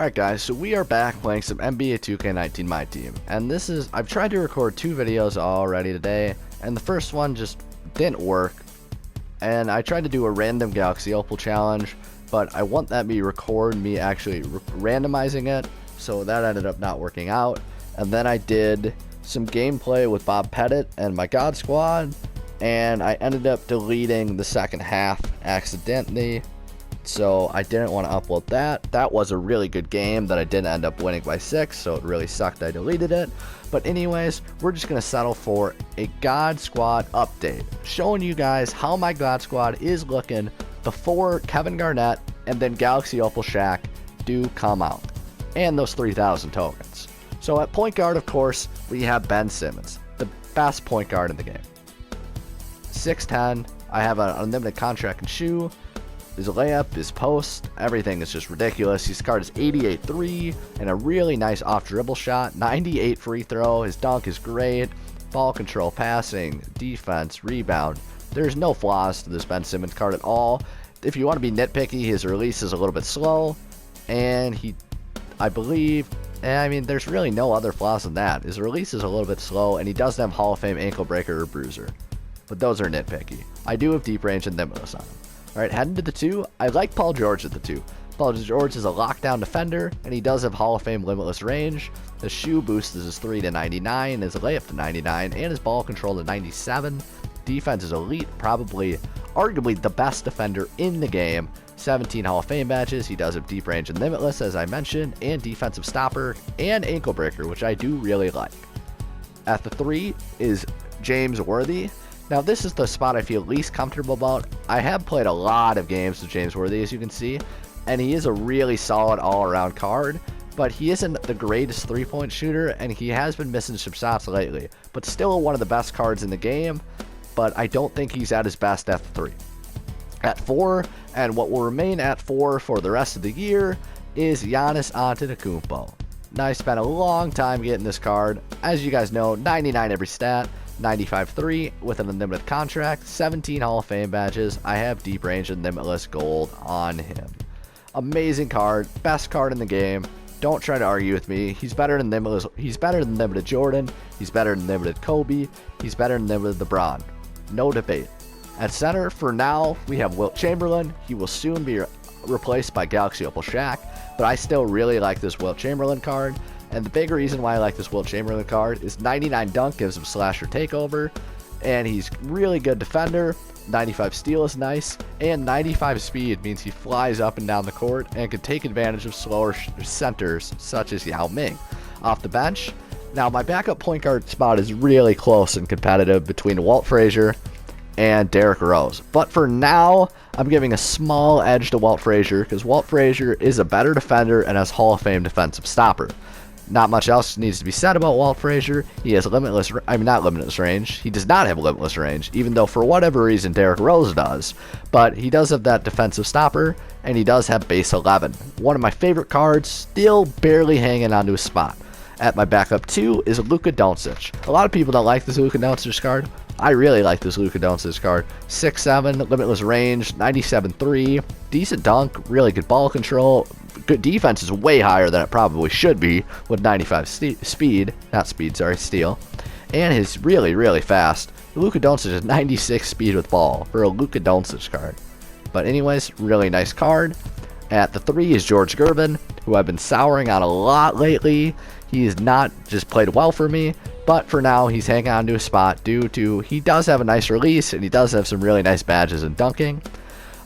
Alright guys, so we are back playing some NBA 2K19 My Team, and I've tried to record 2 videos already today, and the first one just didn't work, and I tried to do a random Galaxy Opal challenge, but I want that to record me actually randomizing it, so that ended up not working out. And then I did some gameplay with Bob Pettit and my GodSquad, and I ended up deleting the second half accidentally. So I didn't want to upload that. That was a really good game that I didn't end up winning by 6, so it really sucked I deleted it. But anyways, we're just going to settle for a GodSquad update, showing you guys how my GodSquad is looking before Kevin Garnett and then Galaxy Opal Shaq do come out, and those 3,000 tokens. So at point guard, of course, we have Ben Simmons, the best point guard in the game. 6'10", I have an unlimited contract and shoe. His layup, his post, everything is just ridiculous. His card is 88-3 and a really nice off-dribble shot. 98 free throw. His dunk is great. Ball control, passing, defense, rebound. There's no flaws to this Ben Simmons card at all. If you want to be nitpicky, his release is a little bit slow. And there's really no other flaws than that. His release is a little bit slow, and he doesn't have Hall of Fame ankle breaker or bruiser. But those are nitpicky. I do have deep range and limitless on him. Alright, heading to the 2, I like Paul George at the 2. Paul George is a lockdown defender, and he does have Hall of Fame limitless range. The shoe boosts his 3 to 99, his layup to 99, and his ball control to 97. Defense is elite, arguably the best defender in the game. 17 Hall of Fame badges. He does have deep range and limitless, as I mentioned, and defensive stopper and ankle breaker, which I do really like. At the 3 is James Worthy. Now, this is the spot I feel least comfortable about. I have played a lot of games with James Worthy, as you can see, and he is a really solid all-around card, but he isn't the greatest three-point shooter, and he has been missing some shots lately, but still one of the best cards in the game, but I don't think he's at his best at the 3. At 4, and what will remain at 4 for the rest of the year, is Giannis Antetokounmpo. Now, I spent a long time getting this card. As you guys know, 99 every stat. 95-3 with an unlimited contract, 17 Hall of Fame badges. I have deep range and limitless gold on him. Amazing card, best card in the game. Don't try to argue with me. He's better than limitless. He's better than limited Jordan. He's better than limited Kobe. He's better than limited LeBron. No debate. At center, for now, we have Wilt Chamberlain. He will soon be replaced by Galaxy Opal Shaq, but I still really like this Wilt Chamberlain card. And the big reason why I like this Wilt Chamberlain card is 99 dunk gives him slasher takeover, and he's really good defender. 95 steal is nice, and 95 speed means he flies up and down the court and can take advantage of slower centers such as Yao Ming. Off the bench, now my backup point guard spot is really close and competitive between Walt Frazier and Derrick Rose, but for now I'm giving a small edge to Walt Frazier because Walt Frazier is a better defender and has Hall of Fame defensive stopper. Not much else needs to be said about Walt Frazier. He has not limitless range. He does not have limitless range, even though for whatever reason Derrick Rose does. But he does have that defensive stopper, and he does have base 11. One of my favorite cards, still barely hanging onto a spot. At my backup 2 is Luka Doncic. A lot of people don't like this Luka Doncic card. I really like this Luka Doncic card. 6'7", limitless range, 97-3, decent dunk, really good ball control. Good defense is way higher than it probably should be with 95 steal. And he's really, really fast. Luka Doncic is 96 speed with ball for a Luka Doncic card. But anyways, really nice card. At the 3 is George Gervin, who I've been souring on a lot lately. He's not just played well for me, but for now he's hanging on to a spot due to he does have a nice release and he does have some really nice badges in dunking.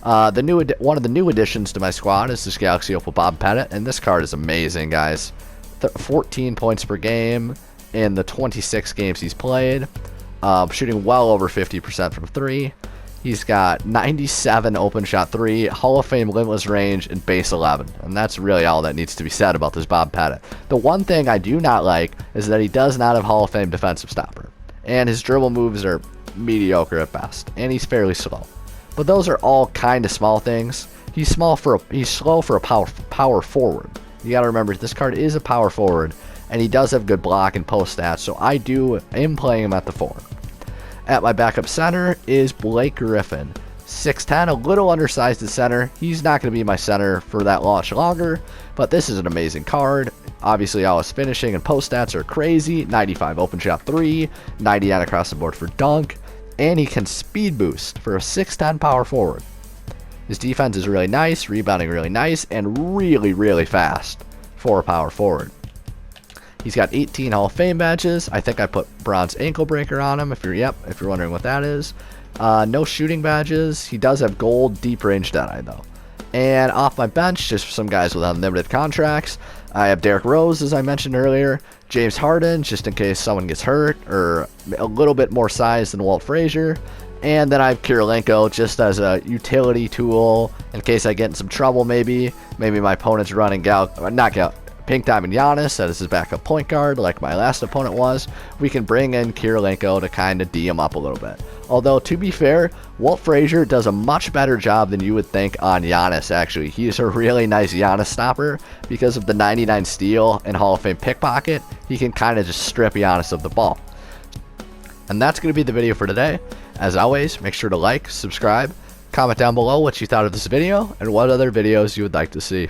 One of the new additions to my squad is this Galaxy Opal Bob Pettit, and this card is amazing, guys. 14 points per game in the 26 games he's played, shooting well over 50% from 3. He's got 97 open shot 3, Hall of Fame limitless range, and base 11, and that's really all that needs to be said about this Bob Pettit. The one thing I do not like is that he does not have Hall of Fame defensive stopper, and his dribble moves are mediocre at best, and he's fairly slow. But those are all kind of small things. He's slow for a power forward. You got to remember this card is a power forward, and he does have good block and post stats. So I am playing him at the 4. At my backup center is Blake Griffin. 6'10", a little undersized at center. He's not going to be my center for that much longer, but this is an amazing card. Obviously, all his finishing and post stats are crazy. 95 open shot 3, 99 across the board for dunk, and he can speed boost for a 6'10" power forward. His defense is really nice, rebounding really nice, and really, really fast for a power forward. He's got 18 Hall of Fame badges. I think I put bronze ankle breaker on him if you're wondering what that is. No shooting badges. He does have gold deep range Deadeye though. And off my bench, just for some guys with unlimited contracts, I have Derrick Rose, as I mentioned earlier, James Harden, just in case someone gets hurt, or a little bit more size than Walt Frazier. And then I have Kirilenko just as a utility tool in case I get in some trouble maybe. Maybe my opponent's running Pink Diamond Giannis as his backup point guard like my last opponent was. We can bring in Kirilenko to kind of D him up a little bit. Although, to be fair, Walt Frazier does a much better job than you would think on Giannis, actually. He's a really nice Giannis stopper. Because of the 99 steal and Hall of Fame pickpocket, he can kind of just strip Giannis of the ball. And that's going to be the video for today. As always, make sure to like, subscribe, comment down below what you thought of this video, and what other videos you would like to see.